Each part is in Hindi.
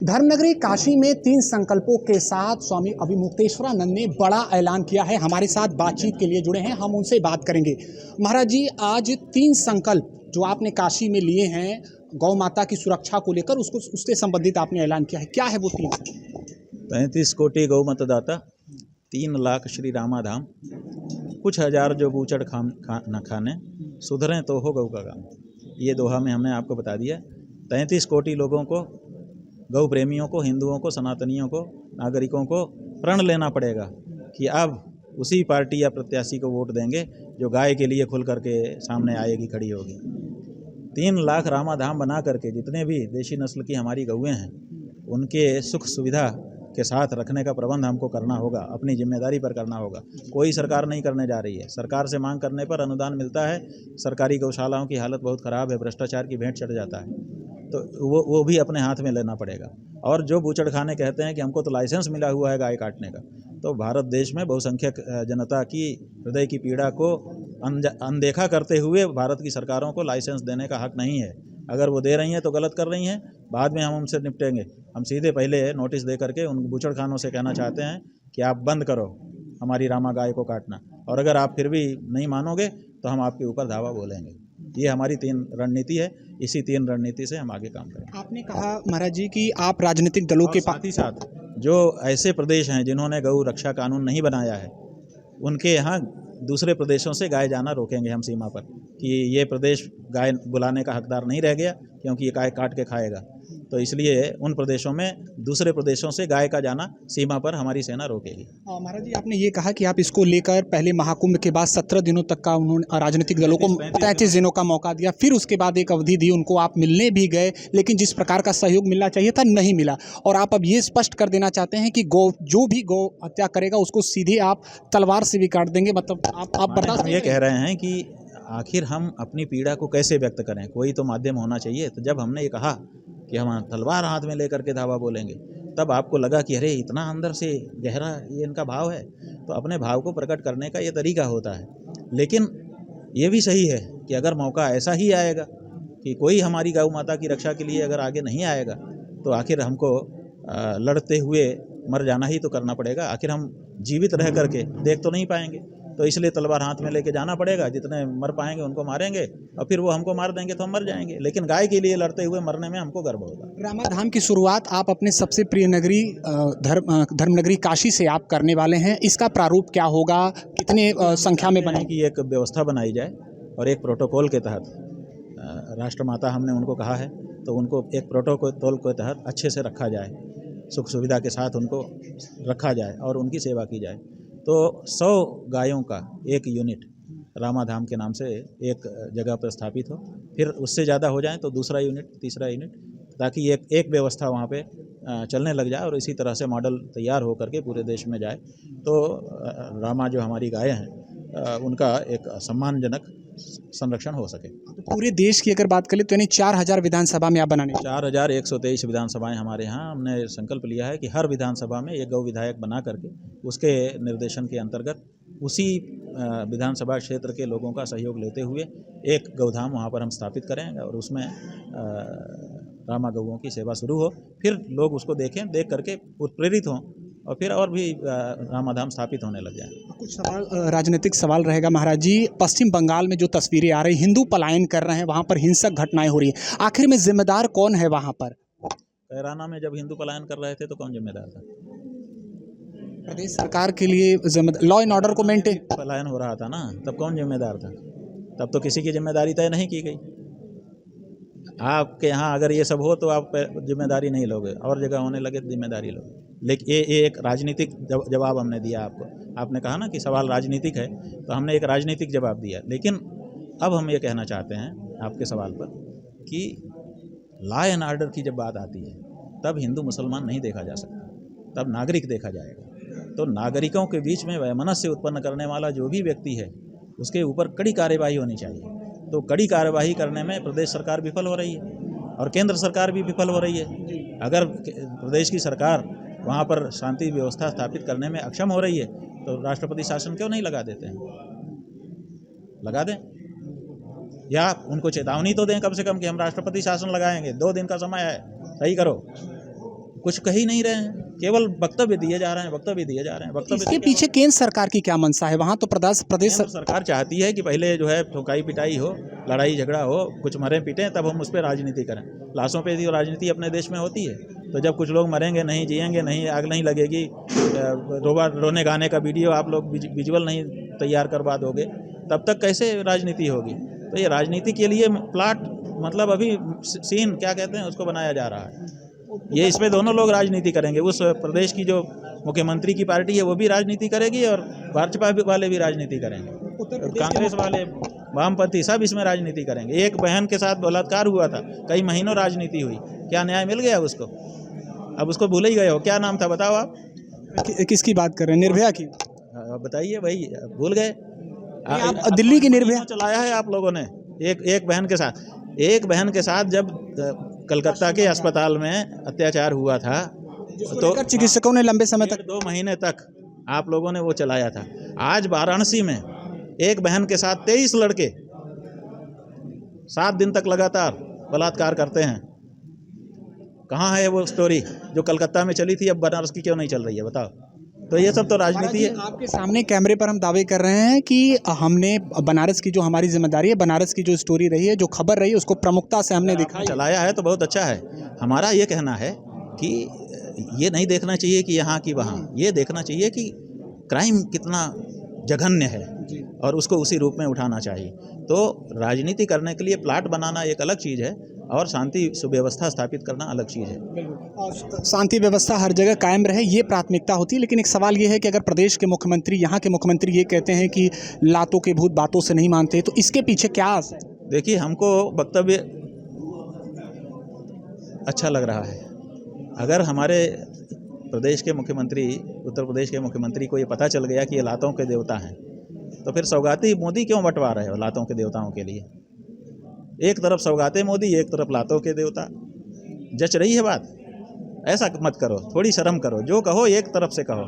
धर्मनगरी काशी में 3 संकल्पों के साथ स्वामी अभिमुक्तेश्वरानंद ने बड़ा ऐलान किया है। हमारे साथ बातचीत के लिए जुड़े हैं, हम उनसे बात करेंगे। महाराज जी, आज 3 संकल्प जो आपने काशी में लिए हैं गौ माता की सुरक्षा को लेकर, उससे संबंधित आपने ऐलान किया है। क्या है वो 3 संकल्प? 35 कोटि गौ मतदाता, 3 लाख श्री रामाधाम, कुछ हजार जो बूचड़ न खाने, सुधरें तो हो गौ का काम। ये दोहा में हमने आपको बता दिया। 33 कोटि लोगों को, गौ प्रेमियों को, हिंदुओं को, सनातनियों को, नागरिकों को प्रण लेना पड़ेगा कि अब उसी पार्टी या प्रत्याशी को वोट देंगे जो गाय के लिए खुल करके सामने आएगी, खड़ी होगी। 3 लाख रामाधाम बना करके जितने भी देशी नस्ल की हमारी गौएँ हैं उनके सुख सुविधा के साथ रखने का प्रबंध हमको करना होगा, अपनी जिम्मेदारी पर करना होगा। कोई सरकार नहीं करने जा रही है। सरकार से मांग करने पर अनुदान मिलता है। सरकारी गौशालाओं की हालत बहुत ख़राब है, भ्रष्टाचार की भेंट चढ़ जाता है, तो वो भी अपने हाथ में लेना पड़ेगा। और जो बूचड़खाने कहते हैं कि हमको तो लाइसेंस मिला हुआ है गाय काटने का, तो भारत देश में बहुसंख्यक जनता की हृदय की पीड़ा को अनदेखा करते हुए भारत की सरकारों को लाइसेंस देने का हक नहीं है। अगर वो दे रही हैं तो गलत कर रही हैं, बाद में हम उनसे निपटेंगे। हम सीधे पहले नोटिस दे करके उन बूचड़खानों से कहना चाहते हैं कि आप बंद करो हमारी रामा गाय को काटना, और अगर आप फिर भी नहीं मानोगे तो हम आपके ऊपर धावा बोलेंगे। ये हमारी 3 रणनीति है। इसी 3 रणनीति से हम आगे काम करेंगे। आपने कहा महाराज जी कि आप राजनीतिक दलों के साथ ही साथ जो ऐसे प्रदेश हैं जिन्होंने गौ रक्षा कानून नहीं बनाया है, उनके यहाँ दूसरे प्रदेशों से गाय जाना रोकेंगे हम सीमा पर, कि ये प्रदेश गाय बुलाने का हकदार नहीं रह गया क्योंकि ये गाय काट के खाएगा। तो इसलिए उन प्रदेशों में दूसरे प्रदेशों से गाय का जाना सीमा पर हमारी सेना रोकेगी। महाराज जी, आपने ये कहा कि आप इसको लेकर पहले महाकुंभ के बाद 17 दिनों तक का उन्होंने राजनीतिक दलों को 35 दिनों का मौका दिया, फिर उसके बाद एक अवधि दी उनको, आप मिलने भी गए, लेकिन जिस प्रकार का सहयोग मिलना चाहिए था नहीं मिला। और आप अब ये स्पष्ट कर देना चाहते हैं कि जो भी गौ हत्या करेगा उसको सीधे आप तलवार से भी काट देंगे। मतलब आप बर्दाश्त ये कह रहे हैं कि आखिर हम अपनी पीड़ा को कैसे व्यक्त करें, कोई तो माध्यम होना चाहिए। तो जब हमने ये कहा कि हम तलवार हाथ में लेकर के धावा बोलेंगे, तब आपको लगा कि अरे इतना अंदर से गहरा ये इनका भाव है। तो अपने भाव को प्रकट करने का ये तरीका होता है। लेकिन ये भी सही है कि अगर मौका ऐसा ही आएगा कि कोई हमारी गौ माता की रक्षा के लिए अगर आगे नहीं आएगा, तो आखिर हमको लड़ते हुए मर जाना ही तो करना पड़ेगा। आखिर हम जीवित रह करके देख तो नहीं पाएंगे, तो इसलिए तलवार हाथ में लेके जाना पड़ेगा। जितने मर पाएंगे उनको मारेंगे, और फिर वो हमको मार देंगे तो हम मर जाएंगे, लेकिन गाय के लिए लड़ते हुए मरने में हमको गर्व होगा। रामाधाम की शुरुआत आप अपने सबसे प्रिय नगरी धर्मनगरी काशी से आप करने वाले हैं। इसका प्रारूप क्या होगा, कितने संख्या में बनेगी? कि एक व्यवस्था बनाई जाए और एक प्रोटोकॉल के तहत, राष्ट्रमाता हमने उनको कहा है, तो उनको एक प्रोटोकॉल के तहत अच्छे से रखा जाए, सुख सुविधा के साथ उनको रखा जाए और उनकी सेवा की जाए। तो 100 गायों का एक यूनिट रामाधाम के नाम से एक जगह पर स्थापित हो, फिर उससे ज़्यादा हो जाए तो दूसरा यूनिट, तीसरा यूनिट, ताकि एक व्यवस्था वहाँ पे चलने लग जाए और इसी तरह से मॉडल तैयार हो करके पूरे देश में जाए। तो रामा जो हमारी गायें हैं उनका एक सम्मानजनक संरक्षण हो सके। तो पूरे देश की अगर बात करें तो यानी 4000 विधानसभा में आप बनाने 4123 विधानसभाएं हमारे यहाँ। हमने संकल्प लिया है कि हर विधानसभा में एक गौ विधायक बना करके उसके निर्देशन के अंतर्गत उसी विधानसभा क्षेत्र के लोगों का सहयोग लेते हुए एक गौधाम वहाँ पर हम स्थापित करेंगे, और उसमें रामा गौओं की सेवा शुरू हो। फिर लोग उसको देखें, देख करके उत्प्रेरित हों, और फिर और भी रामाधाम स्थापित होने लग जाए। कुछ सवाल, राजनीतिक सवाल रहेगा महाराज जी। पश्चिम बंगाल में जो तस्वीरें आ रही, हिंदू पलायन कर रहे हैं, वहाँ पर हिंसक घटनाएं हो रही हैं, आखिर में जिम्मेदार कौन है वहाँ पर? कैराना में जब हिंदू पलायन कर रहे थे तो कौन जिम्मेदार था? प्रदेश सरकार के लिए लॉ एंड ऑर्डर को मेंटेन पलायन हो रहा था ना, तब कौन जिम्मेदार था? तब तो किसी की जिम्मेदारी तय नहीं की गई। आपके यहाँ अगर ये सब हो तो आप जिम्मेदारी नहीं लोगे, और जगह होने लगे तो जिम्मेदारी लोगे। लेकिन ये एक राजनीतिक जवाब हमने दिया आपको। आपने कहा ना कि सवाल राजनीतिक है, तो हमने एक राजनीतिक जवाब दिया। लेकिन अब हम ये कहना चाहते हैं आपके सवाल पर कि लॉ एंड ऑर्डर की जब बात आती है तब हिंदू मुसलमान नहीं देखा जा सकता, तब नागरिक देखा जाएगा। तो नागरिकों के बीच में वैमनस्य उत्पन्न करने वाला जो भी व्यक्ति है उसके ऊपर कड़ी कार्यवाही होनी चाहिए। तो कड़ी कार्यवाही करने में प्रदेश सरकार विफल हो रही है और केंद्र सरकार भी विफल हो रही है। अगर प्रदेश की सरकार वहाँ पर शांति व्यवस्था स्थापित करने में अक्षम हो रही है तो राष्ट्रपति शासन क्यों नहीं लगा देते हैं? लगा दें, या उनको चेतावनी तो दें कम से कम कि हम राष्ट्रपति शासन लगाएंगे, 2 दिन का समय है, सही करो। कुछ कह ही नहीं रहे हैं, केवल वक्तव्य दिए जा रहे हैं, वक्तव्य दिए जा रहे हैं। वक्तव्य इसके पीछे केंद्र सरकार की क्या मंशा है? वहाँ तो प्रदेश केंद्र सरकार चाहती है कि पहले जो है ठोकाई पिटाई हो, लड़ाई झगड़ा हो, कुछ मरे पीटे, तब हम उस पर राजनीति करें। लाशों पे भी राजनीति अपने देश में होती है। तो जब कुछ लोग मरेंगे नहीं, जिएंगे नहीं, आग नहीं लगेगी, रोने गाने का वीडियो आप लोग विजुअल नहीं तैयार करवा दोगे, तब तक कैसे राजनीति होगी? तो ये राजनीति के लिए प्लाट, मतलब अभी सीन क्या कहते हैं उसको बनाया जा रहा है। ये इसमें दोनों लोग राजनीति करेंगे। उस प्रदेश की जो मुख्यमंत्री की पार्टी है वो भी राजनीति करेगी और भाजपा वाले भी राजनीति करेंगे, कांग्रेस वाले, वामपंथी सब इसमें राजनीति करेंगे। एक बहन के साथ बलात्कार हुआ था, कई महीनों राजनीति हुई, क्या न्याय मिल गया उसको? अब उसको भूल ही गए हो। क्या नाम था बताओ आप? किसकी बात कर रहे हैं? निर्भया की? बताइए भाई, भूल गए? आप दिल्ली की निर्भया चलाया है आप लोगों ने। एक बहन के साथ जब कलकत्ता के अस्पताल में अत्याचार हुआ था तो चिकित्सकों ने लंबे समय तक 2 महीने तक आप लोगों ने वो चलाया था। आज वाराणसी में एक बहन के साथ 23 लड़के 7 दिन तक लगातार बलात्कार करते हैं। कहाँ है वो स्टोरी जो कलकत्ता में चली थी, अब बनारस की क्यों नहीं चल रही है बताओ? तो ये सब तो राजनीति है। आपके सामने कैमरे पर हम दावे कर रहे हैं कि हमने बनारस की जो हमारी जिम्मेदारी है, बनारस की जो स्टोरी रही है, जो खबर रही है, उसको प्रमुखता से हमने दिखाया, चलाया है, तो बहुत अच्छा है। हमारा ये कहना है कि ये नहीं देखना चाहिए कि यहाँ की वहाँ, ये देखना चाहिए कि क्राइम कितना जघन्य है और उसको उसी रूप में उठाना चाहिए। तो राजनीति करने के लिए प्लाट बनाना एक अलग चीज़ है और शांति सुव्यवस्था स्थापित करना अलग चीज़ है। शांति व्यवस्था हर जगह कायम रहे, ये प्राथमिकता होती है। लेकिन एक सवाल ये है कि अगर प्रदेश के मुख्यमंत्री, यहाँ के मुख्यमंत्री ये कहते हैं कि लातों के भूत बातों से नहीं मानते, तो इसके पीछे क्या आस है? देखिए, हमको वक्तव्य अच्छा लग रहा है। अगर हमारे प्रदेश के मुख्यमंत्री, उत्तर प्रदेश के मुख्यमंत्री को ये पता चल गया कि ये लातों के देवता हैं, तो फिर सौगाती मोदी क्यों बंटवा रहे हो लातों के देवताओं के लिए? एक तरफ सौगाते मोदी, एक तरफ लातों के देवता। जच रही है बात? ऐसा मत करो, थोड़ी शर्म करो। जो कहो एक तरफ से कहो।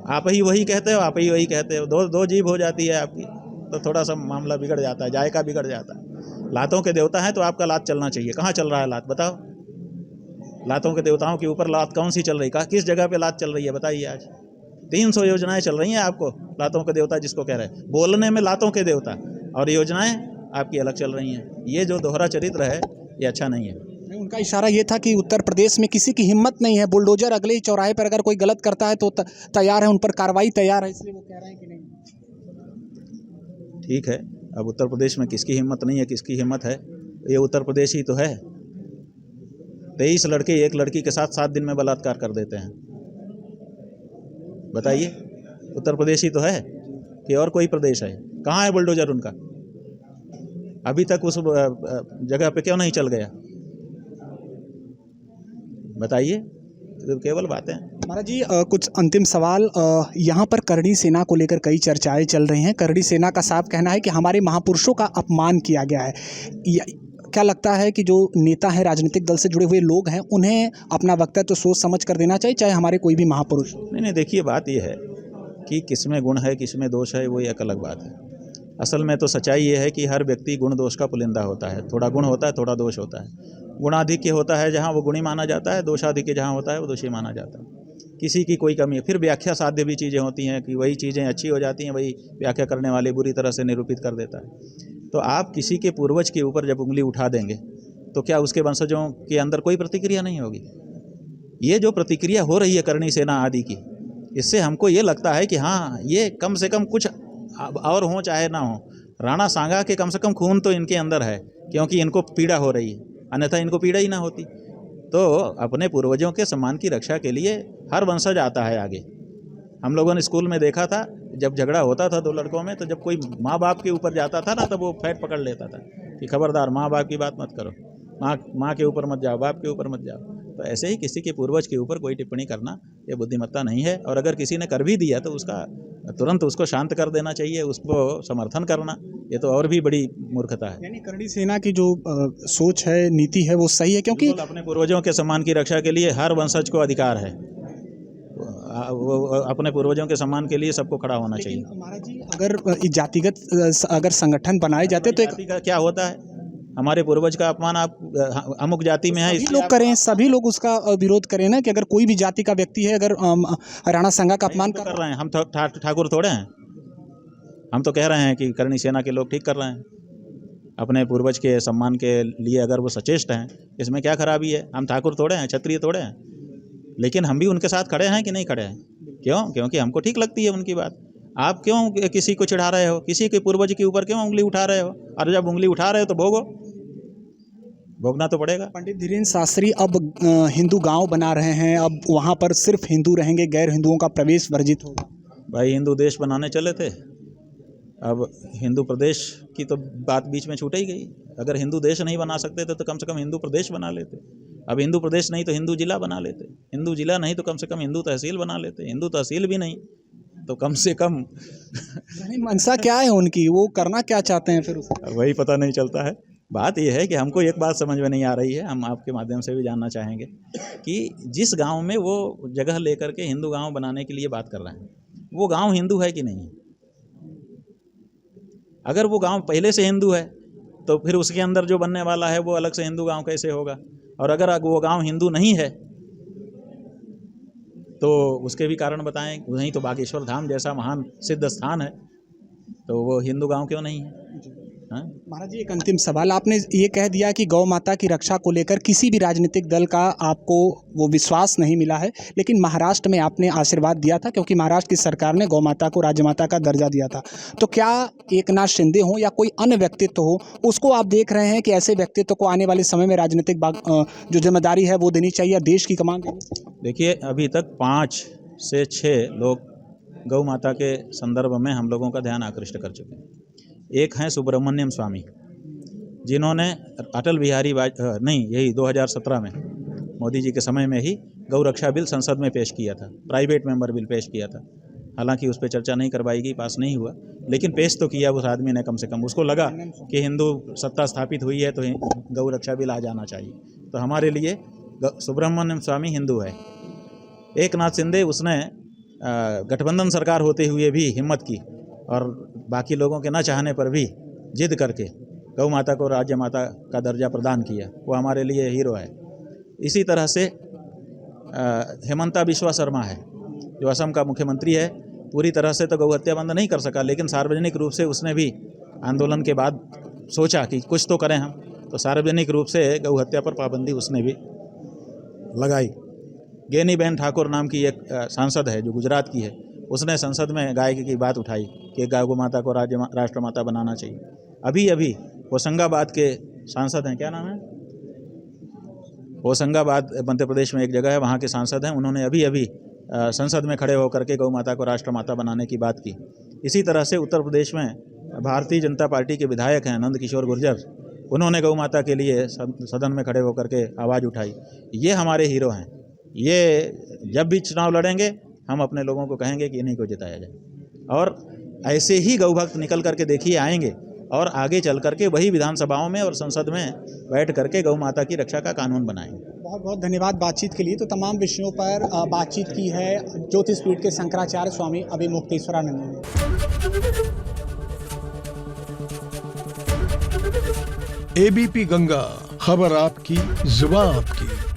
आप ही वही कहते हो, आप ही वही कहते हो, दो जीभ हो जाती है आपकी, तो थोड़ा सा मामला बिगड़ जाता है, जायका बिगड़ जाता है। लातों के देवता हैं तो आपका लात चलना चाहिए। कहाँ चल रहा है लात बताओ? लातों के देवताओं के ऊपर लात कौन सी चल रही? किस जगह पे लात चल रही है बताइए? आज 300 योजनाएं चल रही हैं आपको, लातों के देवता जिसको कह रहे हैं। बोलने में लातों के देवता और योजनाएं आपकी अलग चल रही हैं। ये जो दोहरा चरित्र है ये अच्छा नहीं है। उनका इशारा ये था कि उत्तर प्रदेश में किसी की हिम्मत नहीं है, बुलडोजर अगले ही चौराहे पर अगर कोई गलत करता है तो तैयार है, उन पर कार्रवाई तैयार है, इसलिए वो कह रहे हैं कि नहीं। ठीक है, अब उत्तर प्रदेश में किसकी हिम्मत नहीं है, किसकी हिम्मत है? ये उत्तर प्रदेश ही तो है। 23 लड़के एक लड़की के साथ 7 दिन में बलात्कार कर देते हैं। बताइए, उत्तर प्रदेश ही तो है कि और कोई प्रदेश है? कहाँ है बुलडोजर उनका? अभी तक उस जगह पे क्यों नहीं चल गया? बताइए, तो केवल बातें। महाराज जी, कुछ अंतिम सवाल। यहाँ पर करणी सेना को लेकर कई चर्चाएं चल रही हैं। करणी सेना का साफ कहना है कि हमारे महापुरुषों का अपमान किया गया है। क्या लगता है कि जो नेता है, राजनीतिक दल से जुड़े हुए लोग हैं, उन्हें अपना वक्तव्य तो सोच समझ कर देना चाहिए, चाहे हमारे कोई भी महापुरुष? नहीं, देखिए, बात यह है कि किसमें गुण है किसमें दोष है, वो एक अलग बात है। असल में तो सच्चाई ये है कि हर व्यक्ति गुण दोष का पुलिंदा होता है। थोड़ा गुण होता है, थोड़ा दोष होता है। गुणाधिक्य होता है जहाँ वो गुणी माना जाता है, दोषाधिक्य जहाँ होता है वो दोषी माना जाता है। किसी की कोई कमी है। फिर व्याख्या साध्य भी चीज़ें होती हैं कि वही चीज़ें अच्छी हो जाती हैं, वही व्याख्या करने वाले बुरी तरह से निरूपित कर देता है। तो आप किसी के पूर्वज के ऊपर जब उंगली उठा देंगे तो क्या उसके वंशजों के अंदर कोई प्रतिक्रिया नहीं होगी? ये जो प्रतिक्रिया हो रही है करणी सेना आदि की, इससे हमको ये लगता है कि हाँ, ये कम से कम कुछ और हो चाहे ना हो, राणा सांगा के कम से कम खून तो इनके अंदर है, क्योंकि इनको पीड़ा हो रही है, अन्यथा इनको पीड़ा ही ना होती। तो अपने पूर्वजों के सम्मान की रक्षा के लिए हर वंशज आता है आगे। हम लोगों ने स्कूल में देखा था, जब झगड़ा होता था 2 लड़कों में, तो जब कोई माँ बाप के ऊपर जाता था ना, तब वो फैट पकड़ लेता था कि खबरदार, माँ बाप की बात मत करो, माँ के ऊपर मत जाओ, बाप के ऊपर मत जाओ। तो ऐसे ही किसी के पूर्वज के ऊपर कोई टिप्पणी करना ये बुद्धिमत्ता नहीं है। और अगर किसी ने कर भी दिया तो उसका तुरंत उसको शांत कर देना चाहिए, उसको समर्थन करना ये तो और भी बड़ी मूर्खता है। यानी करणी सेना की जो सोच है, नीति है, वो सही है, क्योंकि अपने पूर्वजों के सम्मान की रक्षा के लिए हर वंशज को अधिकार है। अपने पूर्वजों के सम्मान के लिए सबको खड़ा होना चाहिए। महाराज जी, अगर जातिगत अगर संगठन बनाए जाते तो जाति का क्या होता है? हमारे पूर्वज का अपमान आप अमुक जाति में है सभी लोग करें, सभी लोग उसका विरोध करें ना, कि अगर कोई भी जाति का व्यक्ति है अगर राणा संगा का अपमान कर रहे हैं। हम ठाकुर थोड़े हैं। हम तो कह रहे हैं कि करणी सेना के लोग ठीक कर रहे हैं। अपने पूर्वज के सम्मान के लिए अगर वो सचेष्ट हैं, इसमें क्या खराबी है। हम ठाकुर थोड़े हैं, क्षत्रिय थोड़े हैं, लेकिन हम भी उनके साथ खड़े हैं कि नहीं खड़े हैं। क्यों? क्योंकि हमको ठीक लगती है उनकी बात। आप क्यों किसी को चिढ़ा रहे हो? किसी के पूर्वज के ऊपर क्यों उंगली उठा रहे हो? और जब उंगली उठा रहे हो तो भोगो, भोगना तो पड़ेगा। पंडित धीरेन्द्र शास्त्री अब हिंदू गांव बना रहे हैं, अब वहां पर सिर्फ हिंदू रहेंगे, गैर हिंदुओं का प्रवेश वर्जित होगा। भाई हिंदू देश बनाने चले थे, अब हिंदू प्रदेश की तो बात बीच में छूट ही गई। अगर हिंदू देश नहीं बना सकते थे तो कम से कम हिंदू प्रदेश बना लेते। अब हिंदू प्रदेश नहीं तो हिंदू जिला बना लेते। हिंदू जिला नहीं तो कम से कम हिंदू तहसील बना लेते। हिंदू तहसील भी नहीं तो कम से कम मनसा क्या है उनकी, वो करना क्या चाहते हैं फिर वही पता नहीं चलता है। बात यह है कि हमको एक बात समझ में नहीं आ रही है, हम आपके माध्यम से भी जानना चाहेंगे कि जिस गांव में वो जगह लेकर के हिंदू गांव बनाने के लिए बात कर रहे हैं, वो गांव हिंदू है कि नहीं। अगर वो गांव पहले से हिंदू है तो फिर उसके अंदर जो बनने वाला है वो अलग से हिंदू गांव कैसे होगा। और अगर वो गांव हिंदू नहीं है तो उसके भी कारण बताएं। नहीं तो बागेश्वर धाम जैसा महान सिद्ध स्थान है तो वो हिंदू गांव क्यों नहीं है। महाराज जी, एक अंतिम सवाल, आपने ये कह दिया कि गौ माता की रक्षा को लेकर किसी भी राजनीतिक दल का आपको वो विश्वास नहीं मिला है, लेकिन महाराष्ट्र में आपने आशीर्वाद दिया था क्योंकि महाराष्ट्र की सरकार ने गौ माता को राज्य माता का दर्जा दिया था। तो क्या एकनाथ शिंदे हो या कोई अन्य व्यक्तित्व हो, उसको आप देख रहे हैं कि ऐसे व्यक्तित्व को आने वाले समय में राजनीतिक जो जिम्मेदारी है वो देनी चाहिए, देश की कमान देनी? देखिए, अभी तक 5 से 6 लोग गौ माता के संदर्भ में हम लोगों का ध्यान आकृष्ट कर चुके हैं। एक हैं सुब्रमण्यम स्वामी, जिन्होंने अटल बिहारी यही 2017 में मोदी जी के समय में ही गौ रक्षा बिल संसद में पेश किया था, प्राइवेट मेंबर बिल पेश किया था। हालांकि उस पर चर्चा नहीं करवाई, पास नहीं हुआ, लेकिन पेश तो किया उस आदमी ने। कम से कम उसको लगा कि हिंदू सत्ता स्थापित हुई है तो गौ रक्षा बिल आ जाना चाहिए। तो हमारे लिए सुब्रमण्यम स्वामी हिंदू है। एकनाथ शिंदे, उसने गठबंधन सरकार होते हुए भी हिम्मत की और बाकी लोगों के न चाहने पर भी जिद करके गौ माता को राज्य माता का दर्जा प्रदान किया। वो हमारे लिए हीरो है। इसी तरह से हेमंता बिस्वा शर्मा है, जो असम का मुख्यमंत्री है। पूरी तरह से तो गौ हत्या बंद नहीं कर सका, लेकिन सार्वजनिक रूप से उसने भी आंदोलन के बाद सोचा कि कुछ तो करें हम, तो सार्वजनिक रूप से गौ हत्या पर पाबंदी उसने भी लगाई। गेनीबेन ठाकुर नाम की एक सांसद है जो गुजरात की है, उसने संसद में गाय की बात उठाई कि गौ माता को राष्ट्रमाता बनाना चाहिए। अभी होशंगाबाद के सांसद हैं, क्या नाम है, होशंगाबाद मध्य प्रदेश में एक जगह है, वहाँ के सांसद हैं। उन्होंने अभी संसद में खड़े होकर के गौ माता को राष्ट्रमाता बनाने की बात की। इसी तरह से उत्तर प्रदेश में भारतीय जनता पार्टी के विधायक हैं नंद किशोर गुर्जर, उन्होंने गौ माता के लिए सदन में खड़े होकर के आवाज़ उठाई। ये हमारे हीरो हैं। ये जब भी चुनाव लड़ेंगे हम अपने लोगों को कहेंगे कि इन्हीं को जिताया जाए। और ऐसे ही गौ भक्त निकल करके देखिए आएंगे और आगे चल करके वही विधानसभाओं में और संसद में बैठ करके गौ माता की रक्षा का कानून बनाएंगे। बहुत बहुत धन्यवाद बातचीत के लिए। तो तमाम विषयों पर बातचीत की है ज्योतिषपीठ के शंकराचार्य स्वामी अभिमुक्तेश्वरानंद ने। एबीपी गंगा, खबर आपकी, जुबान आपकी।